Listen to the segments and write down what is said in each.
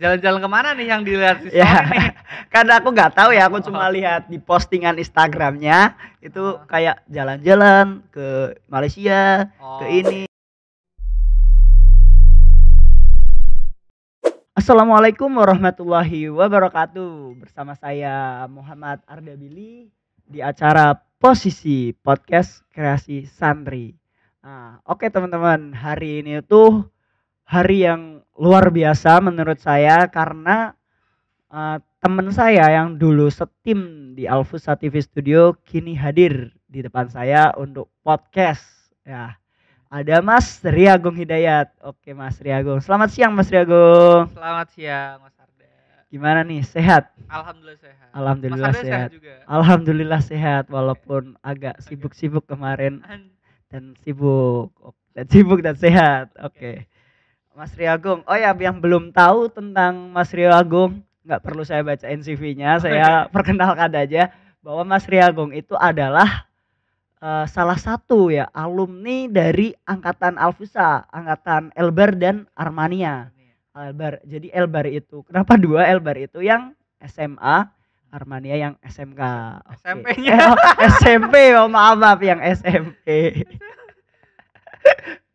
Jalan-jalan kemana nih yang dilihat di story Ya, nih? karena aku nggak tahu ya, aku cuma lihat di postingan Instagramnya itu Oh. kayak jalan-jalan ke Malaysia, ke Oh. ini. Assalamualaikum warahmatullahi wabarakatuh. Bersama saya Muhammad Ardabili di acara Posisi Podcast Kreasi Santri. Nah, oke teman-teman, hari ini tuh hari yang luar biasa menurut saya karena teman saya yang dulu setim di Alfusa TV Studio kini hadir di depan saya untuk podcast. Ya, ada Mas Riagung Hidayat. Oke Mas Riagung. Selamat siang Mas Riagung. Selamat siang Mas Arda. Gimana nih? Sehat? Alhamdulillah sehat. Alhamdulillah Mas Arda sehat. juga. Alhamdulillah sehat walaupun agak sibuk-sibuk kemarin dan sibuk dan sehat. Oke. Mas Riagung. Oh ya, yang belum tahu tentang Mas Riagung, nggak perlu saya bacain CV-nya, saya perkenalkan aja bahwa Mas Riagung itu adalah salah satu ya alumni dari angkatan Alfusa, angkatan Elbar dan Armania. Elbar. Jadi Elbar itu kenapa dua? Elbar itu yang SMA, Armania yang SMK. SMP-nya. SMP, oh maaf yang SMP.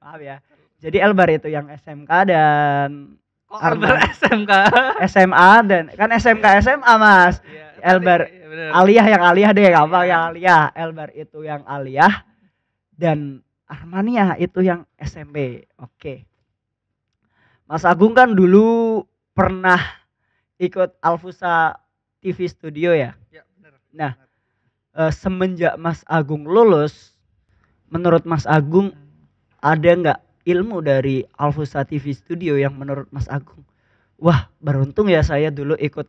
Maaf ya. Jadi Elbar itu yang SMK dan Elbar SMK. SMA dan kan SMK SMA Mas. Iya, Elbar iya, Aliyah yang Aliyah deh, gampang yang Aliyah. Elbar itu yang Aliyah dan Armania itu yang SMP. Oke. Mas Agung kan dulu pernah ikut Alfusa TV Studio ya? Ya, benar. Nah, semenjak Mas Agung lulus, menurut Mas Agung ada nggak ilmu dari Alfusa TV Studio yang menurut Mas Agung, wah beruntung ya saya dulu ikut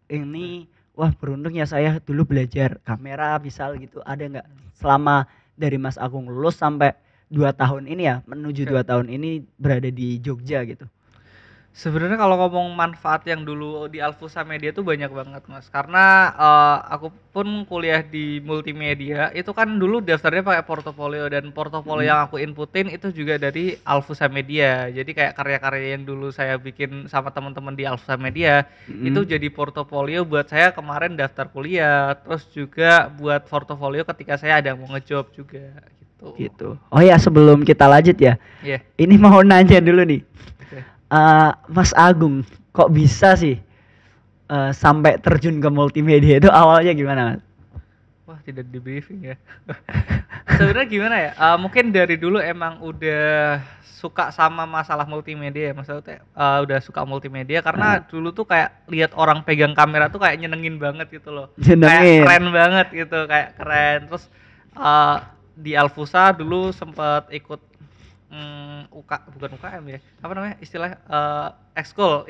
ini, wah beruntung ya saya dulu belajar kamera misal gitu, ada nggak selama dari Mas Agung lulus sampai 2 tahun ini ya, menuju 2 tahun ini berada di Jogja gitu? Sebenarnya kalau ngomong manfaat yang dulu di Alfusa Media tuh banyak banget Mas, karena aku pun kuliah di multimedia itu kan dulu daftarnya pakai portofolio dan portofolio yang aku inputin itu juga dari Alfusa Media. Jadi kayak karya-karya yang dulu saya bikin sama teman-teman di Alfusa Media itu jadi portofolio buat saya kemarin daftar kuliah, terus juga buat portofolio ketika saya ada mau ngejob juga gitu. Oh ya, sebelum kita lanjut ya, ini mau nanya dulu nih. Mas Agung kok bisa sih sampai terjun ke multimedia itu awalnya gimana Mas? Wah, tidak di briefing ya. Sebenarnya gimana ya? Mungkin dari dulu emang udah suka sama masalah multimedia ya, maksudnya udah suka multimedia karena dulu tuh kayak lihat orang pegang kamera tuh kayak nyenengin banget gitu loh. Kayak keren banget gitu, kayak keren. Terus di Alfusa dulu sempat ikut bukan UKM ya, apa namanya istilah ekskul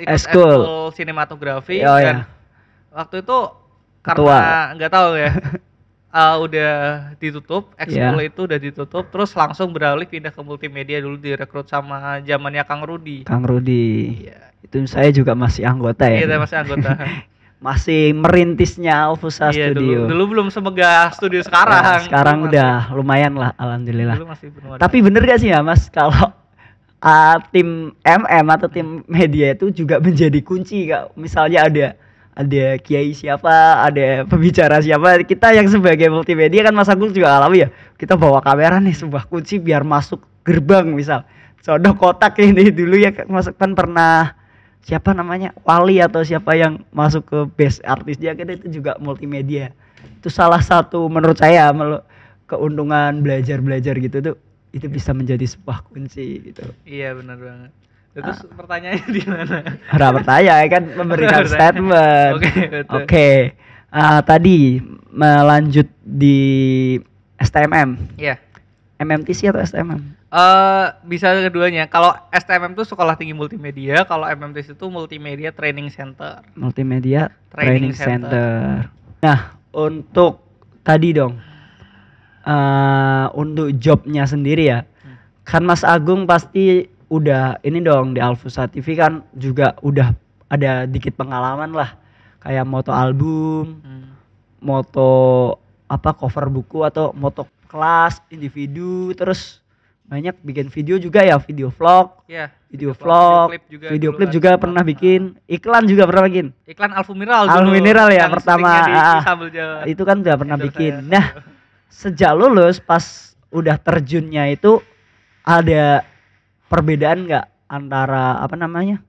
sinematografi dan waktu itu karena nggak tahu ya udah ditutup, ekskul itu udah ditutup, terus langsung beralih pindah ke multimedia, dulu direkrut sama zamannya Kang Rudi. Iya. Itu saya juga masih anggota ya. Iya, masih anggota. Masih merintisnya Alfusa Studio. Dulu belum semegah studio sekarang. Sekarang udah lumayan lah, alhamdulillah. Tapi Ada. bener gak sih ya Mas, kalau tim MM atau tim media itu juga menjadi kunci kak. Misalnya ada kiai siapa, ada pembicara siapa, kita yang sebagai multimedia kan Mas Agung juga alami ya. Kita bawa kamera nih, sebuah kunci biar masuk gerbang misal. Contoh kotak ini dulu ya Mas kan pernah siapa namanya Wali atau siapa yang masuk ke base artisnya, kan itu juga multimedia. Itu salah satu menurut saya keuntungan belajar gitu tuh, itu bisa menjadi sebuah kunci gitu. Iya benar banget. Terus pertanyaannya di mana? Bertanya kan memberikan statement. Oke. Tadi melanjut di STMM. Iya. MMTC atau STMM? Bisa keduanya. Kalau STMM itu Sekolah Tinggi Multimedia, kalau MMTC itu Multimedia Training Center. Multimedia Training Center. Nah, untuk tadi dong, untuk jobnya sendiri ya, kan Mas Agung pasti udah ini dong di Alfusa TV kan juga udah ada dikit pengalaman lah, kayak moto album, moto apa cover buku atau moto kelas individu, terus banyak bikin video juga ya, video vlog, Ya, video vlog, video dulu klip kan juga sempat. pernah bikin, iklan juga pernah bikin. Iklan Alfu Mineral Alfu dulu Mineral ya yang pertama, syutingnya di Sambal Jawa. itu kan udah pernah Endorse bikin. saya. Nah, sejak lulus pas udah terjunnya itu ada perbedaan nggak antara apa namanya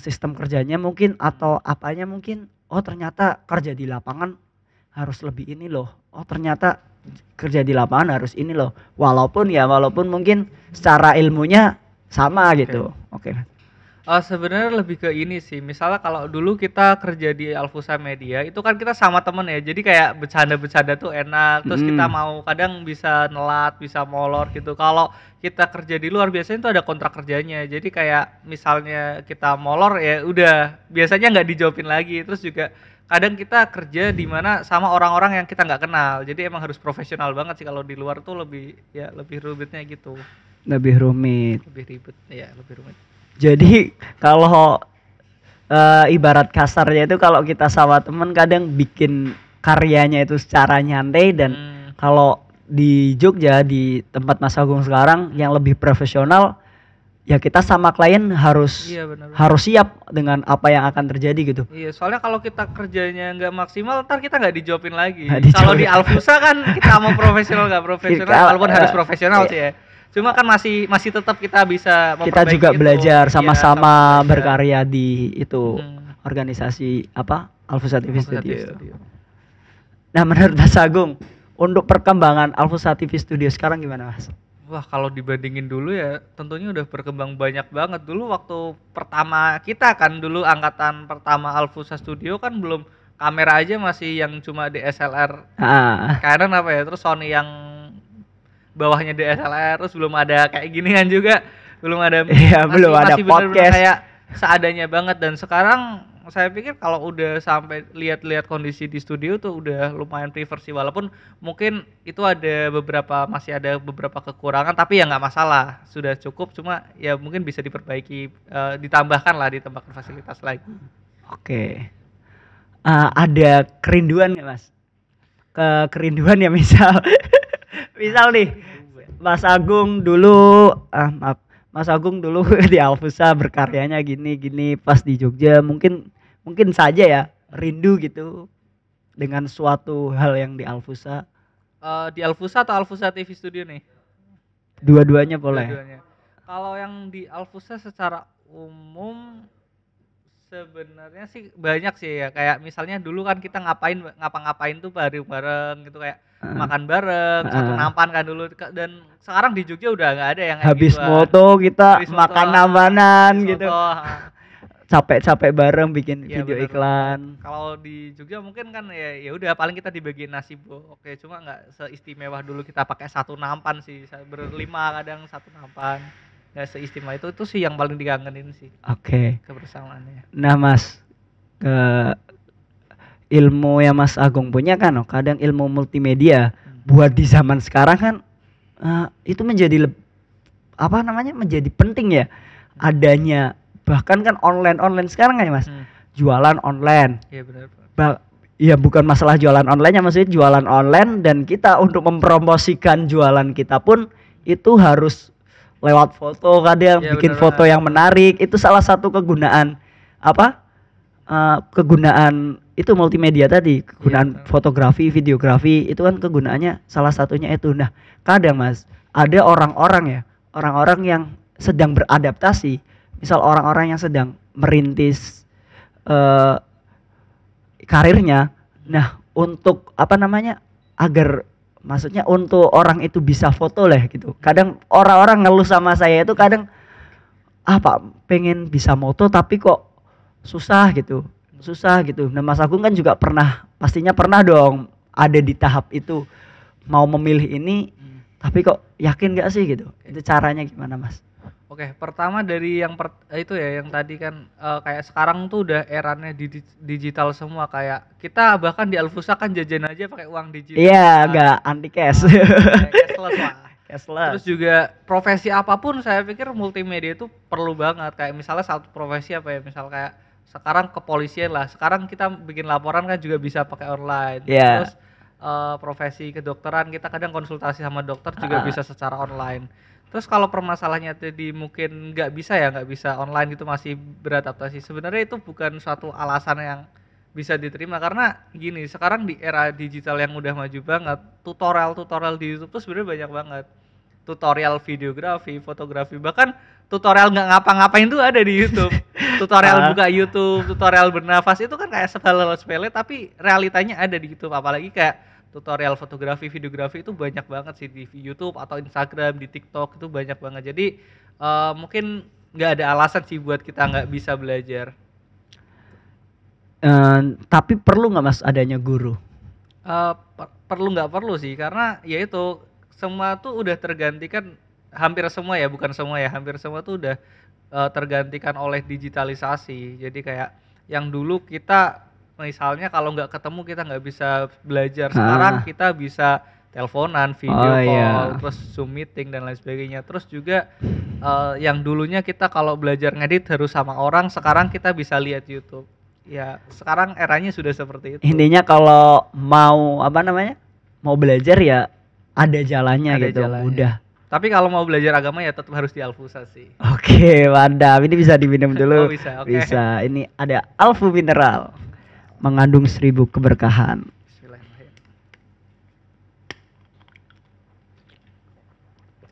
sistem kerjanya mungkin atau apanya mungkin? Oh ternyata kerja di lapangan harus lebih ini loh. Oh ternyata kerja di lapangan harus ini loh. Walaupun mungkin secara ilmunya sama gitu. Oke. Sebenarnya lebih ke ini sih. Misalnya kalau dulu kita kerja di Alfusa Media, itu kan kita sama temen ya. Jadi kayak bercanda-bercanda tuh enak. Terus kita mau kadang bisa nelat, bisa molor gitu. Kalau kita kerja di luar biasanya itu ada kontrak kerjanya. Jadi kayak misalnya kita molor ya udah biasanya nggak dijawabin lagi. Terus juga kadang kita kerja di mana sama orang-orang yang kita nggak kenal. Jadi emang harus profesional banget sih. Kalau di luar tuh lebih rumitnya gitu. Lebih rumit. Lebih ribet, ya lebih rumit. Jadi kalau ibarat kasarnya itu kalau kita sama temen kadang bikin karyanya itu secara nyantai dan kalau di Jogja di tempat Mas Agung sekarang yang lebih profesional ya kita sama klien harus harus siap dengan apa yang akan terjadi gitu. Iya, soalnya kalau kita kerjanya nggak maksimal, ntar kita nggak dijawabin lagi. Kalau di Alfusa kan kita mau profesional nggak profesional, walaupun harus profesional sih ya. Cuma kan masih tetap kita bisa kita juga itu. Belajar sama-sama berkarya di itu organisasi apa Alfusa TV Studio. Nah menurut Mas Agung untuk perkembangan Alfusa TV Studio sekarang gimana Mas? Wah kalau dibandingin dulu ya tentunya udah berkembang banyak banget. Dulu waktu pertama kita kan dulu angkatan pertama Alfusa Studio kan belum kamera aja masih yang cuma DSLR Canon apa ya, terus Sony yang bawahnya DSLR, terus belum ada kayak ginian juga, belum ada belum ada podcast kayak seadanya banget. Dan sekarang saya pikir kalau udah sampai lihat-lihat kondisi di studio tuh udah lumayan prefer sih, walaupun mungkin itu masih ada beberapa kekurangan, tapi ya nggak masalah, sudah cukup. Cuma ya mungkin bisa diperbaiki, ditambahkan fasilitas lagi. Oke. Ada kerinduan nggak Mas? Kerinduan ya misal nih Mas Agung dulu Mas Agung dulu di Alfusa berkaryanya gini pas di Jogja mungkin saja ya rindu gitu dengan suatu hal yang di Alfusa. Di Alfusa atau Alfusa TV Studio nih? Dua-duanya boleh. Kalau yang di Alfusa secara umum sebenarnya sih banyak sih ya, kayak misalnya dulu kan kita ngapa-ngapain tuh bareng-bareng gitu, kayak makan bareng, satu nampan kan dulu, dan sekarang di Jogja udah nggak ada yang habis moto kita makan namanan gitu. Capek-capek bareng bikin video iklan. Kalau di Jogja mungkin kan ya udah paling kita dibagiin nasi oke, cuma nggak seistimewah dulu kita pakai satu nampan sih, berlima kadang satu nampan. Nggak seistimewa itu sih yang paling dikangenin sih. Oke. Kebersamaannya. Nah Mas, ilmu yang Mas Agung punya kan, kadang ilmu multimedia buat di zaman sekarang kan itu menjadi menjadi penting ya adanya, bahkan kan online sekarang kan ya Mas, jualan online. Iya benar. Ya bukan masalah jualan online, maksudnya jualan online, dan kita untuk mempromosikan jualan kita pun itu harus lewat foto, kadang bikin foto yang menarik. Itu salah satu kegunaan kegunaan itu multimedia tadi, kegunaan fotografi, videografi itu kan kegunaannya salah satunya itu. Nah kadang Mas ada orang-orang yang sedang beradaptasi, misal orang-orang yang sedang merintis karirnya. Nah untuk agar maksudnya untuk orang itu bisa foto lah gitu. Kadang orang-orang ngeluh sama saya itu kadang pengen bisa moto tapi kok susah gitu. Nah Mas Agung kan juga pastinya pernah dong ada di tahap itu, mau memilih ini tapi kok yakin gak sih gitu. Itu caranya gimana Mas? Oke, pertama dari yang yang tadi kan kayak sekarang tuh udah eranya digital semua, kayak kita bahkan di Alfusa kan jajan aja pakai uang digital. Iya, enggak anti cash. Cashless lah. Cashless. Terus juga profesi apapun saya pikir multimedia itu perlu banget. Kayak misalnya satu profesi misal kayak sekarang kepolisian lah. Sekarang kita bikin laporan kan juga bisa pakai online. Yeah. Terus profesi kedokteran kita kadang konsultasi sama dokter juga bisa secara online. Terus kalau permasalahannya tadi mungkin nggak bisa online gitu masih beradaptasi. Sebenarnya itu bukan suatu alasan yang bisa diterima karena gini, sekarang di era digital yang udah maju banget, tutorial di YouTube tuh sebenarnya banyak banget. Tutorial videografi, fotografi, bahkan tutorial nggak ngapa-ngapain tuh ada di YouTube. Tutorial buka YouTube, tutorial bernafas itu kan kayak sepele tapi realitanya ada di YouTube. Apalagi kayak tutorial fotografi, videografi itu banyak banget sih di YouTube atau Instagram, di TikTok itu banyak banget. Jadi mungkin nggak ada alasan sih buat kita nggak bisa belajar. Tapi perlu nggak Mas adanya guru? Perlu nggak perlu sih, karena ya itu semua tuh udah tergantikan, hampir semua ya, bukan semua ya, hampir semua tuh udah tergantikan oleh digitalisasi. Jadi kayak yang dulu kita misalnya kalau nggak ketemu kita nggak bisa belajar, sekarang kita bisa teleponan, video call, terus Zoom meeting dan lain sebagainya. Terus juga yang dulunya kita kalau belajar ngedit harus sama orang, sekarang kita bisa lihat YouTube. Ya, sekarang eranya sudah seperti itu. Intinya kalau mau mau belajar ya ada jalannya gitu, mudah. Tapi kalau mau belajar agama ya tetap harus di Alfusa sih. Oke, mantap. Ini bisa diminum dulu. Oh, bisa, okay. Bisa. Ini ada Alfu Mineral. Mengandung 1000 keberkahan. Bismillahirrahmanirrahim.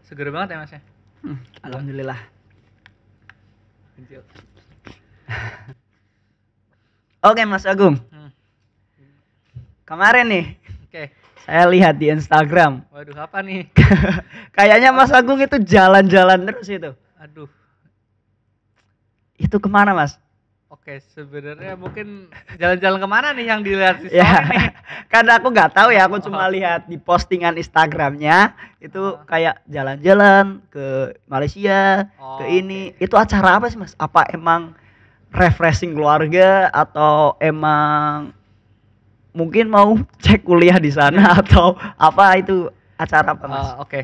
Seger banget ya, Mas ya? Alhamdulillah. Oke, Mas Agung. Kemarin nih. Oke. Saya lihat di Instagram. Waduh, apa nih? Kayaknya Mas Agung itu jalan-jalan terus itu. Aduh. Itu kemana, Mas? Oke, sebenarnya mungkin jalan-jalan kemana nih yang dilihat di story nih? Karena aku nggak tahu ya, aku cuma lihat di postingan Instagramnya itu kayak jalan-jalan ke Malaysia, ke ini. Itu acara apa sih, Mas? Apa emang refreshing keluarga atau emang mungkin mau cek kuliah di sana atau apa, itu acara apa, Mas? Oke.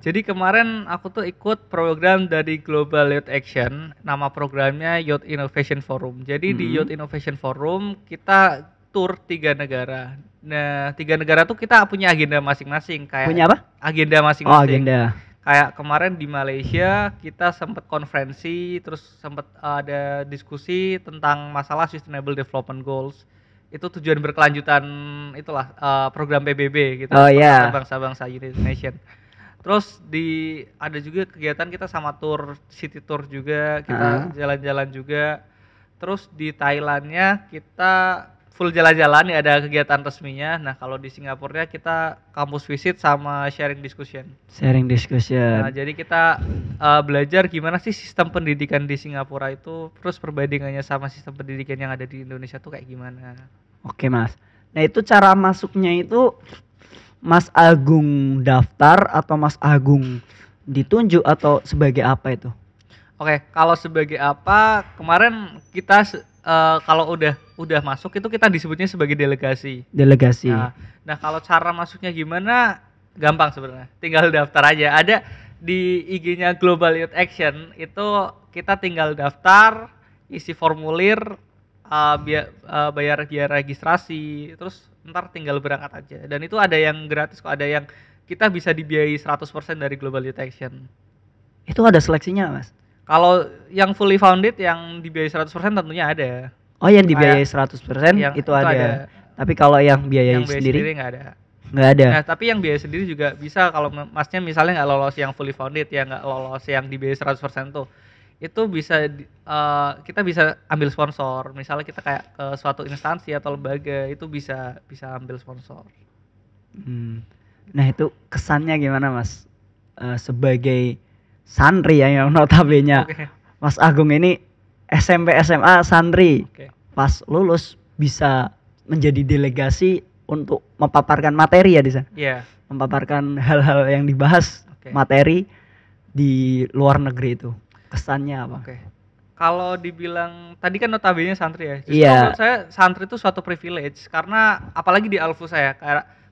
Jadi kemarin aku tuh ikut program dari Global Youth Action, nama programnya Youth Innovation Forum. Jadi di Youth Innovation Forum kita tur 3 negara. Nah, 3 negara tuh kita punya agenda masing-masing. Kayak punya apa? Agenda masing-masing. Oh, agenda. Kayak kemarin di Malaysia kita sempat konferensi, terus sempat ada diskusi tentang masalah Sustainable Development Goals. Itu tujuan berkelanjutan itulah program PBB gitu. Oh iya. Bangsa-bangsa United Nations. Terus ada juga kegiatan kita sama city tour juga, kita jalan-jalan juga. Terus di Thailandnya kita full jalan-jalan ya, ada kegiatan resminya. Nah, kalau di Singapura kita kampus visit sama sharing discussion. Sharing discussion. Nah, jadi kita belajar gimana sih sistem pendidikan di Singapura itu, terus perbandingannya sama sistem pendidikan yang ada di Indonesia tuh kayak gimana. Oke, Mas. Nah, itu cara masuknya itu Mas Agung daftar atau Mas Agung ditunjuk atau sebagai apa itu? Oke, kalau sebagai apa, kemarin kita kalau udah masuk itu kita disebutnya sebagai delegasi. Delegasi. Nah, kalau cara masuknya gimana? Gampang sebenarnya. Tinggal daftar aja. Ada di IG-nya Global Youth Action, itu kita tinggal daftar, isi formulir, bayar biaya registrasi, terus ntar tinggal berangkat aja. Dan itu ada yang gratis kok, ada yang kita bisa dibiayai 100% dari Global Youth Action. Itu ada seleksinya, Mas? Kalau yang fully funded yang dibiayai 100% tentunya ada. Oh, yang dibiayai 100% itu ada. Tapi kalau yang biayai sendiri nggak ada. Nggak ada. Nah, tapi yang biaya sendiri juga bisa kalau masnya misalnya nggak lolos yang fully funded ya, nggak lolos yang dibiayai 100% tuh. Itu bisa kita bisa ambil sponsor. Misalnya kita kayak ke suatu instansi atau lembaga, itu bisa ambil sponsor. Nah, itu kesannya gimana, Mas? Sebagai santri yang notabene Mas Agung ini SMP SMA santri. Pas lulus bisa menjadi delegasi untuk memaparkan materi ya di sana. Iya. Memaparkan hal-hal yang dibahas materi di luar negeri itu. Kesannya apa? Kalau dibilang tadi kan notabene santri ya. Justru menurut saya santri itu suatu privilege karena apalagi di Alfu saya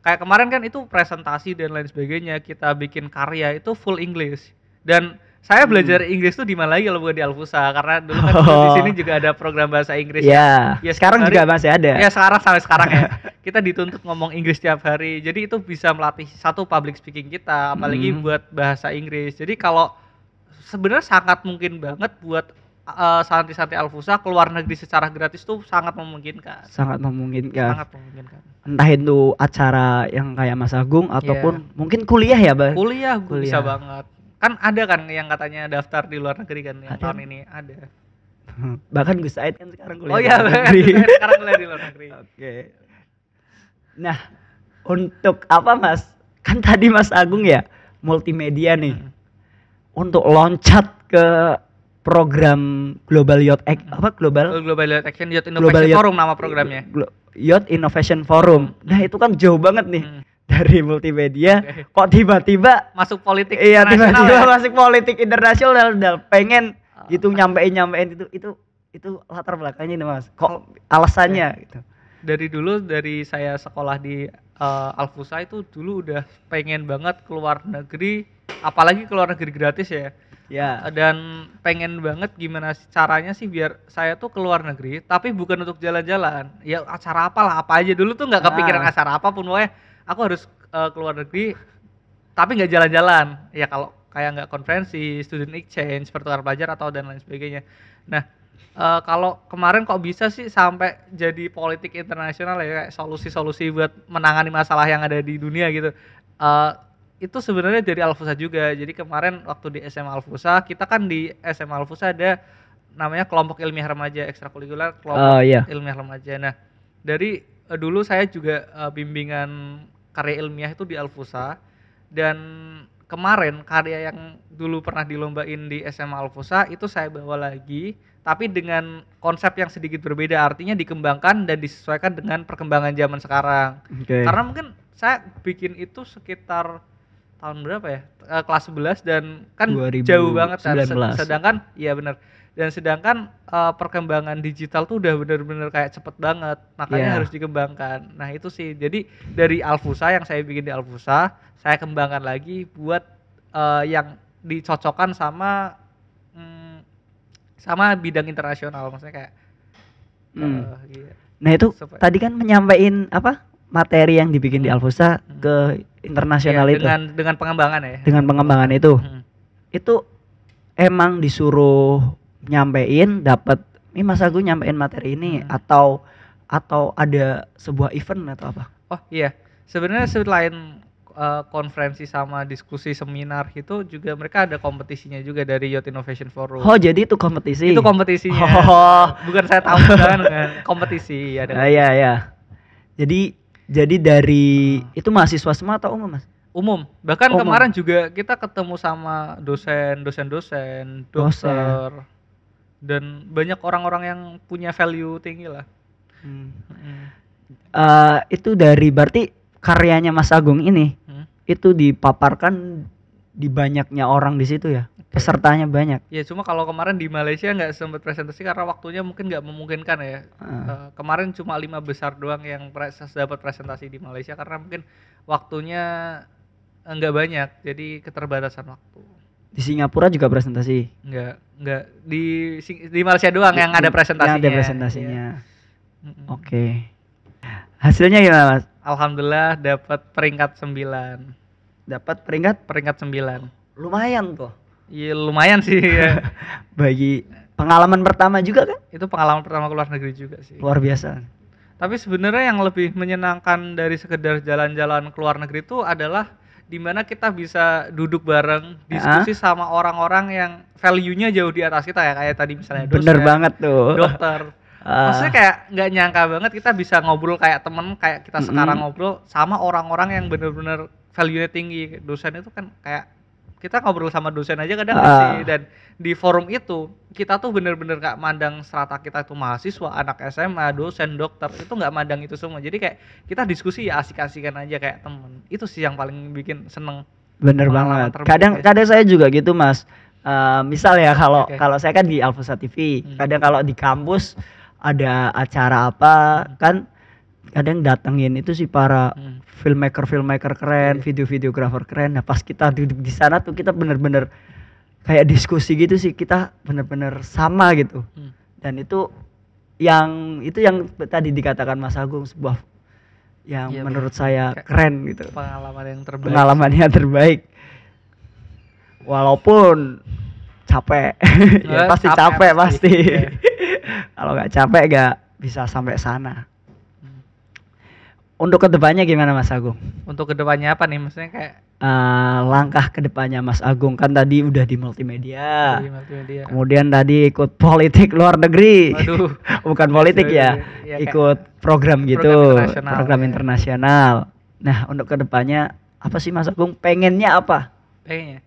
kayak kemarin kan itu presentasi dan lain sebagainya, kita bikin karya itu full English. Dan saya belajar Inggris tuh di mana lagi kalau bukan di Alfusa, karena dulu kan di sini juga ada program bahasa Inggris. Ya sekarang juga masih ada. Ya sampai sekarang ya. kita dituntut ngomong Inggris tiap hari. Jadi itu bisa melatih satu public speaking kita, apalagi buat bahasa Inggris. Jadi kalau sebenarnya sangat mungkin banget buat santri-santri Alfusa keluar negeri secara gratis tuh sangat memungkinkan. Sangat memungkinkan. Sangat memungkinkan. Entah itu acara yang kayak Mas Agung ataupun mungkin kuliah ya, Bang. Kuliah bisa banget. Kan ada kan yang katanya daftar di luar negeri kan yang tahun ini ada. Bahkan Gus Said kan sekarang kuliah. Oh iya, sekarang kuliah di luar negeri. Oke. Nah, untuk apa Mas? Kan tadi Mas Agung ya multimedia nih. Untuk loncat ke program Global Youth Global Youth Action Youth Innovation Forum nama programnya. Youth Innovation Forum. Nah, itu kan jauh banget nih. Dari multimedia kok tiba-tiba masuk politik internasional. Iya, tiba-tiba masuk politik internasional dan pengen gitu nyampein itu latar belakangnya nih Mas. Kok alasannya gitu. Dari saya sekolah di Alfusa itu dulu udah pengen banget keluar negeri, apalagi keluar negeri gratis ya. Ya. Dan pengen banget gimana caranya sih biar saya tuh keluar negeri, tapi bukan untuk jalan-jalan. Ya acara apalah, apa aja dulu tuh nggak kepikiran acara apapun, pokoknya aku harus keluar negeri, tapi nggak jalan-jalan. Ya kalau kayak nggak konferensi, student exchange, pertukaran pelajar atau dan lain sebagainya. Nah, kalau kemarin kok bisa sih sampai jadi politik internasional ya, kayak solusi-solusi buat menangani masalah yang ada di dunia gitu. Itu sebenarnya dari Alfusa juga. Jadi kemarin waktu di SMA Alfusa, kita kan di SMA Alfusa ada namanya kelompok ilmiah remaja ekstrakurikuler, kelompok ilmiah remaja. Nah, dari dulu saya juga bimbingan karya ilmiah itu di Alfusa, dan kemarin karya yang dulu pernah dilombain di SMA Alfusa itu saya bawa lagi, tapi dengan konsep yang sedikit berbeda, artinya dikembangkan dan disesuaikan dengan perkembangan zaman sekarang. Karena mungkin saya bikin itu sekitar tahun berapa ya? Kelas 11 dan kan 2019. Jauh banget kan. Sedangkan iya benar. Dan sedangkan perkembangan digital tuh udah bener-bener kayak cepet banget, makanya harus dikembangkan. Nah itu sih, jadi dari Alfusa yang saya bikin di Alfusa, saya kembangkan lagi buat yang dicocokkan sama bidang internasional, maksudnya kayak gitu. Nah itu tadi kan menyampaikan apa materi yang dibikin di Alfusa ke internasional itu dengan pengembangan ya. Dengan pengembangan itu emang disuruh nyampein dapat ini Mas Agung nyampein materi ini atau ada sebuah event atau apa? Oh iya, sebenarnya selain konferensi sama diskusi seminar itu juga mereka ada kompetisinya juga dari Youth Innovation Forum. Oh jadi itu kompetisi? Itu kompetisinya. Oh. Bukan saya tahu dengan kompetisi ada. Iya. Jadi dari itu mahasiswa semua atau umum Mas? Umum. Bahkan kemarin juga kita ketemu sama dosen, dokter. Dan banyak orang-orang yang punya value tinggi lah. Itu dari berarti karyanya Mas Agung ini itu dipaparkan di banyaknya orang di situ ya, pesertanya banyak. Ya cuma kalau kemarin di Malaysia nggak sempat presentasi karena waktunya mungkin nggak memungkinkan ya. Kemarin cuma 5 besar doang yang dapat presentasi di Malaysia karena mungkin waktunya nggak banyak, jadi keterbatasan waktu. Di Singapura juga presentasi? Enggak. Di Malaysia doang yang ada presentasinya. Yang ada presentasinya. Oke. Hasilnya gimana Mas? Alhamdulillah dapat peringkat 9. Dapat peringkat 9. Lumayan tuh. Iya lumayan sih ya. Bagi pengalaman pertama juga kan? Itu pengalaman pertama keluar negeri juga sih. Luar biasa. Tapi sebenarnya yang lebih menyenangkan dari sekedar jalan-jalan keluar negeri itu adalah dimana kita bisa duduk bareng diskusi sama orang-orang yang value-nya jauh di atas kita ya, kayak tadi misalnya dosen, bener banget tuh, dokter. Maksudnya kayak nggak nyangka banget kita bisa ngobrol kayak temen, kayak kita sekarang ngobrol sama orang-orang yang bener-bener value-nya tinggi. Dosen itu kan kayak kita ngobrol sama dosen aja kadang sih, dan di forum itu kita tuh bener-bener gak mandang strata kita itu mahasiswa, anak SMA, dosen, dokter, itu gak mandang itu semua. Jadi kayak kita diskusi ya asik-asikan aja kayak temen. Itu sih yang paling bikin seneng. Bener banget. Kadang saya juga gitu Mas. Misal ya kalau saya kan di Alfusa TV, kadang kalau di kampus ada acara apa kan kadang datengin itu sih para filmmaker keren, videografer keren. Nah pas kita duduk di sana tuh kita bener-bener kayak diskusi gitu sih, kita bener-bener sama gitu. Dan itu yang tadi dikatakan Mas Agung, sebuah yang Iya, menurut saya keren gitu. Pengalaman yang terbaik. Pengalamannya terbaik. Walaupun capek, ya pasti capek pasti. Iya. Kalau nggak capek nggak bisa sampai sana. Untuk kedepannya gimana Mas Agung? Untuk kedepannya apa nih? Maksudnya kayak Langkah kedepannya Mas Agung, kan tadi udah di multimedia. di multimedia. Kemudian tadi ikut politik luar negeri. Waduh. Bukan politik ya, Ya, ikut program gitu, internasional, program ya. internasional. Nah, untuk kedepannya apa sih Mas Agung? Pengennya apa? Kayaknya.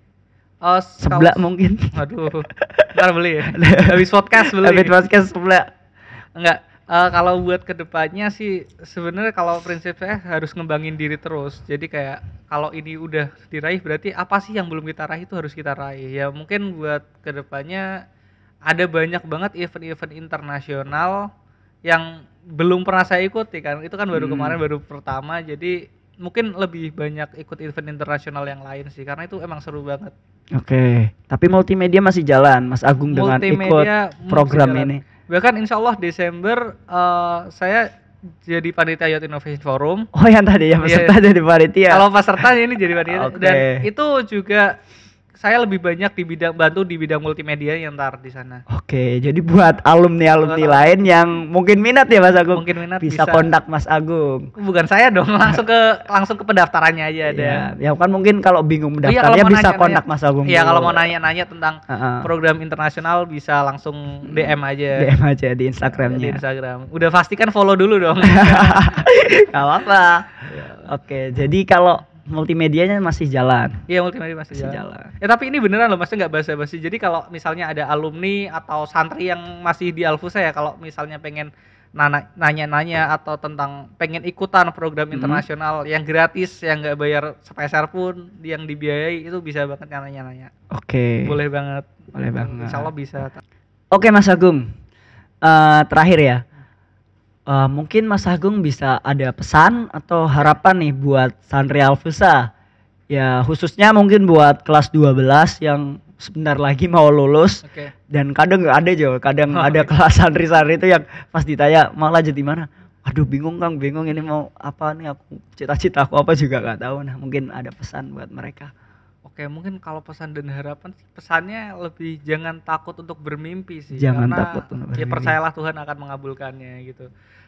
Oh, Seblak mungkin. Waduh. Ntar beli ya. Habis podcast beli. Habis podcast seblak. Enggak. Kalau buat kedepannya sih sebenarnya kalau prinsip saya harus ngembangin diri terus. Jadi kayak kalau ini udah diraih berarti apa sih yang belum kita raih itu harus kita raih. Ya mungkin buat kedepannya ada banyak banget event-event internasional yang belum pernah saya ikuti kan. Itu kan baru kemarin, baru pertama. Jadi mungkin lebih banyak ikut event internasional yang lain sih karena itu emang seru banget. Oke, tapi multimedia masih jalan Mas Agung dengan ikut program ini. Bahkan insya Allah Desember saya jadi panitia Youth Innovation Forum. Oh, yang tadi ya peserta jadi panitia. Kalau peserta ini jadi panitia. Oke. Dan itu juga saya lebih banyak bantu di bidang multimedia yang ntar di sana. Oke, jadi buat alumni lain yang mungkin minat ya Mas Agung, mungkin minat bisa kontak Mas Agung. Bukan saya dong, langsung ke pendaftarannya aja ada. Ya kan mungkin kalau bingung mendaftarnya bisa kontak Mas Agung. Iya, kalau mau nanya-nanya tentang program internasional bisa langsung DM aja. DM aja di Instagramnya. Di Instagram. Udah pastikan follow dulu dong. Gak apa-apa. Oke, jadi kalau multimedianya masih jalan. Iya, multimedia masih jalan. Ya tapi ini beneran loh, maksudnya nggak basa-basi. Jadi kalau misalnya ada alumni atau santri yang masih di Alfusa ya, kalau misalnya pengen nanya-nanya atau tentang pengen ikutan program internasional yang gratis, yang nggak bayar sepeser pun, yang dibiayai, itu bisa banget nanya-nanya. Oke. Boleh banget. Boleh banget. Insya Allah bisa. Oke Mas Agung, terakhir ya. Mungkin Mas Agung bisa ada pesan atau harapan nih buat santri Alfusa. Ya khususnya mungkin buat kelas 12 yang sebentar lagi mau lulus. Oke. Dan kadang nggak ada juga, kadang ada kelas santri-santri itu yang pas ditanya mau lanjut di mana. Aduh bingung Kang, bingung ini mau apa nih, aku cita-cita aku apa juga nggak tahu. Nah mungkin ada pesan buat mereka. Oke, mungkin kalau pesan dan harapan sih, pesannya lebih jangan takut untuk bermimpi sih. Jangan karena takut untuk bermimpi. Ya percayalah Tuhan akan mengabulkannya gitu.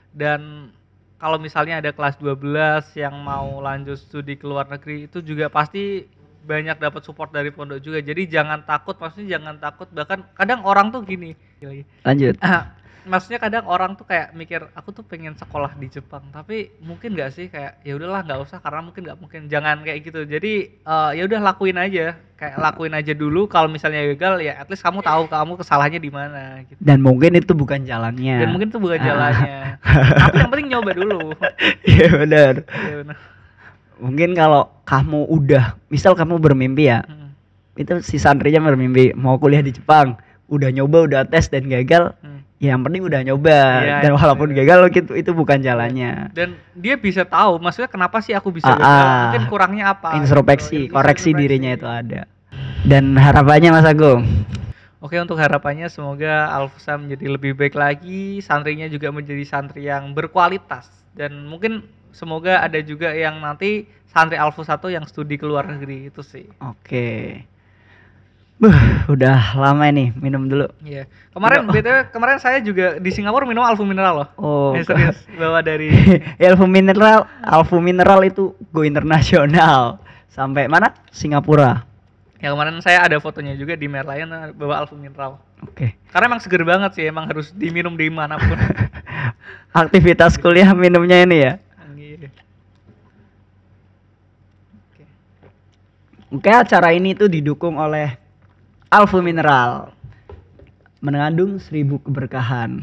Dan kalau misalnya ada kelas 12 yang mau lanjut studi ke luar negeri, itu juga pasti banyak dapat support dari pondok juga. Jadi jangan takut, maksudnya jangan takut. Bahkan kadang orang tuh gini. Lanjut. Maksudnya kadang orang tuh kayak mikir aku tuh pengen sekolah di Jepang, tapi mungkin nggak sih, kayak ya udahlah nggak usah karena mungkin nggak mungkin, jangan kayak gitu. Jadi ya udah lakuin aja, kayak lakuin aja dulu. Kalau misalnya gagal ya at least kamu tahu kamu kesalahannya di mana gitu. Dan mungkin itu bukan jalannya. Dan mungkin itu bukan jalannya. Tapi yang penting nyoba dulu. Iya benar. Iya benar. Mungkin kalau kamu udah, misal kamu bermimpi ya, itu si santrinya bermimpi mau kuliah di Jepang, udah nyoba, udah tes dan gagal. Ya yang penting udah nyoba, dan walaupun gagal itu bukan jalannya. Dan dia bisa tahu maksudnya kenapa sih aku bisa gagal, mungkin kurangnya apa. Introspeksi, koreksi dirinya itu ada. Dan harapannya Mas Agung? Oke, untuk harapannya semoga Alfusa menjadi lebih baik lagi, santrinya juga menjadi santri yang berkualitas, dan mungkin semoga ada juga yang nanti santri Alfusa tuh yang studi ke luar negeri, itu sih. Oke. Udah lama nih, minum dulu. Iya. Kemarin BTW kemarin saya juga di Singapura minum Alfu Mineral loh. Oh, serius, bawa dari Alfu Mineral itu go internasional. Sampai mana? Singapura. Ya kemarin saya ada fotonya juga di Merlion bawa Alfu Mineral. Oke. Karena emang seger banget sih, emang harus diminum di manapun. Aktivitas kuliah minumnya ini ya. Oke, acara ini tuh didukung oleh Alfu Mineral, mengandung 1000 keberkahan.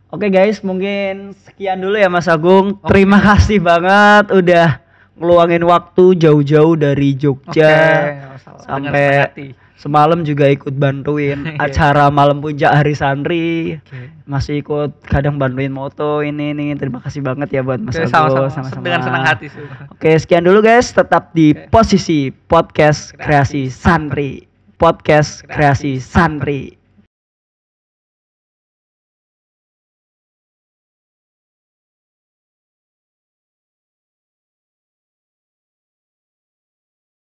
Oke guys, mungkin sekian dulu ya Mas Agung. Terima kasih banget udah ngeluangin waktu jauh-jauh dari Jogja sampai semalam juga ikut bantuin acara malam puncak hari santri. Masih ikut kadang bantuin moto ini. Terima kasih banget ya buat Mas Agung. Sama-sama. Dengan senang hati. Oke, sekian dulu guys. Tetap di posisi podcast kreasi santri. Podcast kreasi santri.